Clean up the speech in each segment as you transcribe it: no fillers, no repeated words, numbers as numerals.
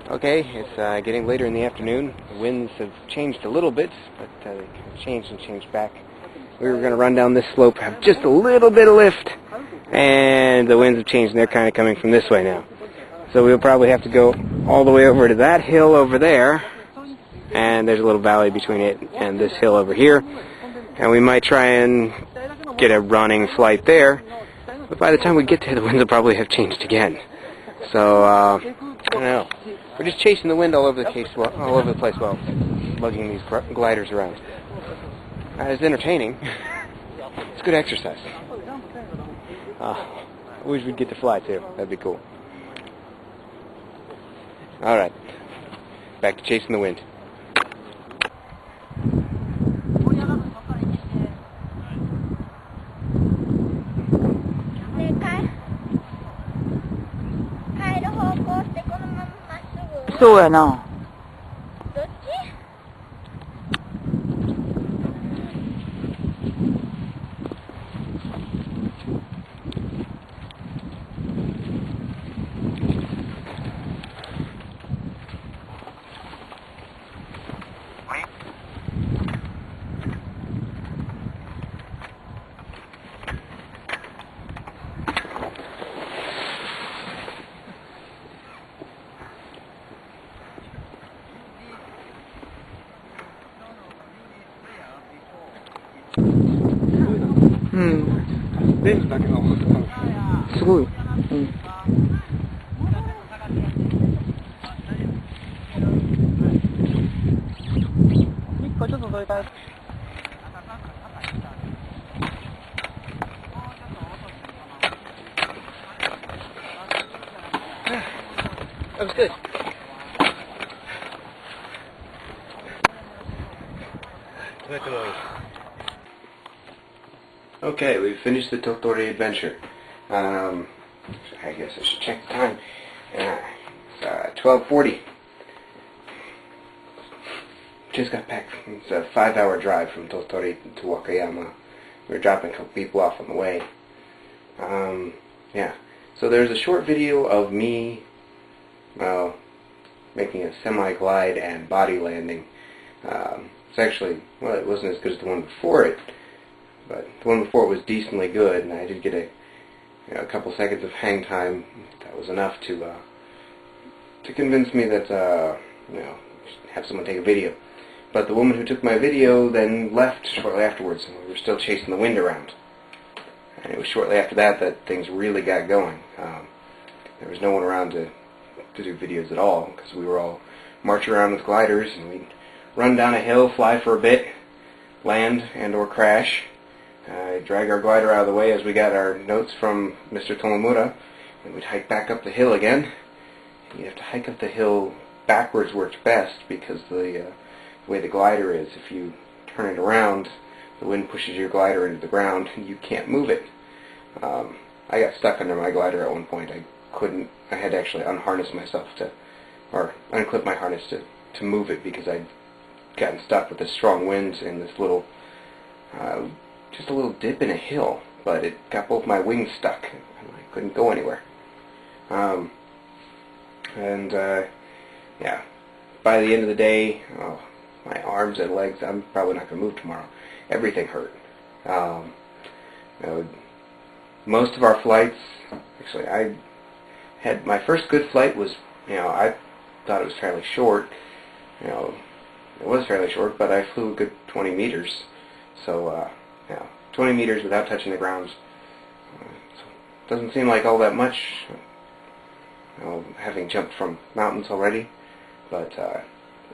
Okay, it's getting later in the afternoon. The winds have changed a little bit, but they changed and changed back. We were going to run down this slope, have just a little bit of lift, and the winds have changed, and they're kind of coming from this way now. So we'll probably have to go all the way over to that hill over there, and there's a little valley between it and this hill over here, and we might try and get a running flight there, but by the time we get there, the winds will probably have changed again. So, I don't know. We're just chasing the wind all over the place while lugging these gliders around. It's entertaining. It's good exercise. I wish we'd get to fly too. That'd be cool. Alright. Back to chasing the wind. Soやな。どっち？うん。レンズだけのすごい。うん。一個ちょっとどいたい。That was good. Okay, we've finished the Tottori adventure. I guess I should check the time. It's 12:40. Just got back. It's a 5-hour drive from Tottori to Wakayama. We were dropping a couple people off on the way. Yeah. So there's a short video of me, well, making a semi-glide and body landing. It's actually, well, it wasn't as good as the one before it, but the one before it was decently good, and I did get a couple seconds of hang time. That was enough to convince me that have someone take a video. But the woman who took my video then left shortly afterwards, and we were still chasing the wind around. And it was shortly after that that things really got going. There was no one around to do videos at all, because we were all marching around with gliders, and we'd run down a hill, fly for a bit, land and or crash, drag our glider out of the way as we got our notes from Mr. Tomomura, and we'd hike back up the hill again. And you have to hike up the hill backwards works best, because the way the glider is, if you turn it around, the wind pushes your glider into the ground and you can't move it. I got stuck under my glider at one point. I had to actually unharness myself or unclip my harness to move it, because I'd gotten stuck with this strong wind in this little, just a little dip in a hill, but it got both my wings stuck and I couldn't go anywhere. Yeah, by the end of the day, my arms and legs, I'm probably not going to move tomorrow. Everything hurt. Most of our flights, actually, I had my first good flight was, I thought it was fairly short. It was fairly short, but I flew a good 20 meters. So, 20 meters without touching the ground. So doesn't seem like all that much, having jumped from mountains already, but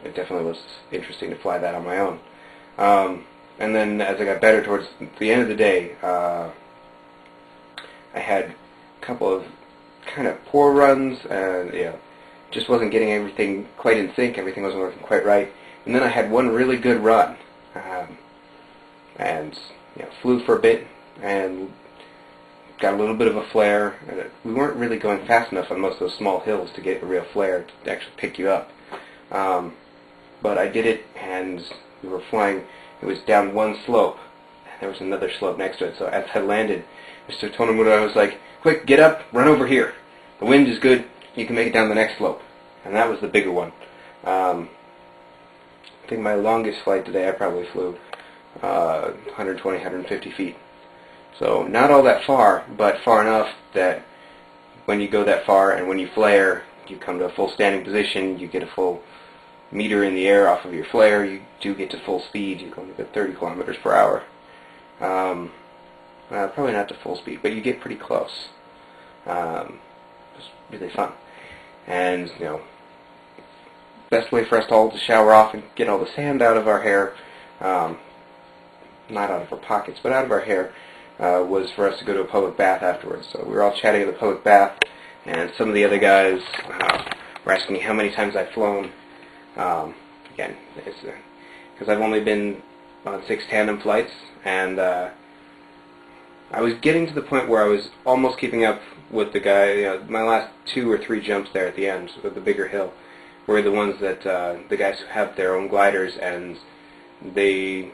it definitely was interesting to fly that on my own. And then as I got better towards the end of the day, I had a couple of kind of poor runs, and just wasn't getting everything quite in sync. Everything wasn't working quite right. And then I had one really good run, and flew for a bit and got a little bit of a flare. We weren't really going fast enough on most of those small hills to get a real flare to actually pick you up. But I did it, and we were flying. It was down one slope. There was another slope next to it. So as I landed, Mr. Tonomura was like, "Quick, get up, run over here. The wind is good. You can make it down the next slope." and that was the bigger one. I think my longest flight today I probably flew 120, 150 feet. So not all that far, but far enough that when you go that far and when you flare, you come to a full standing position, you get a full meter in the air off of your flare, you do get to full speed, you go to 30 kilometers per hour. Probably not to full speed, but you get pretty close. It's really fun. And, you know, best way for us all to shower off and get all the sand out of our hair, not out of our pockets, but out of our hair, was for us to go to a public bath afterwards. So we were all chatting in the public bath, and some of the other guys were asking me how many times I've flown. Again, it's because I've only been on 6 tandem flights, and I was getting to the point where I was almost keeping up with the guy. You know, my last 2 or 3 jumps there at the end with the bigger hill were the ones that the guys who have their own gliders, and they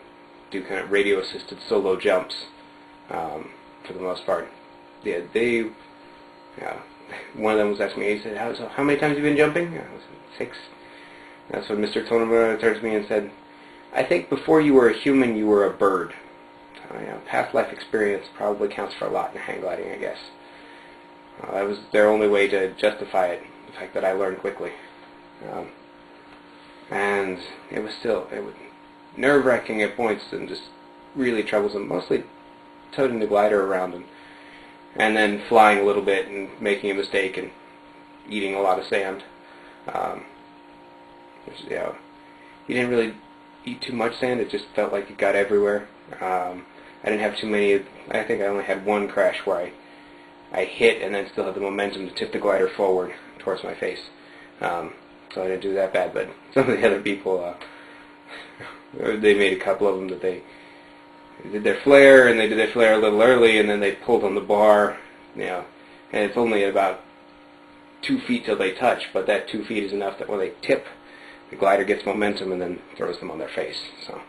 do kind of radio-assisted solo jumps for the most part. Yeah, one of them was asking me, he said, how many times have you been jumping? I was 6. That's when Mr. Tottori turned to me and said, I think before you were a human, you were a bird. Past life experience probably counts for a lot in hang gliding, I guess. That was their only way to justify it, the fact that I learned quickly. And it was nerve-wracking at points and just really troublesome, mostly toting the glider around and then flying a little bit and making a mistake and eating a lot of sand. You didn't really eat too much sand, it just felt like it got everywhere. I didn't have too many. I think I only had one crash where I hit and then still had the momentum to tip the glider forward towards my face. So I didn't do that bad, but some of the other people, they made a couple of them that they did their flare, and they did their flare a little early, and then they pulled on the bar, and it's only about 2 feet till they touch, but that 2 feet is enough that when they tip, the glider gets momentum and then throws them on their face. So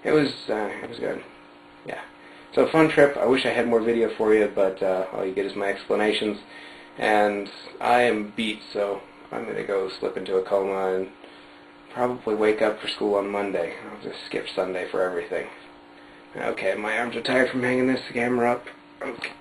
it was good. Yeah. So fun trip. I wish I had more video for you, but all you get is my explanations, and I am beat, so I'm going to go slip into a coma and probably wake up for school on Monday. I'll just skip Sunday for everything. Okay, my arms are tired from hanging this camera up. Okay.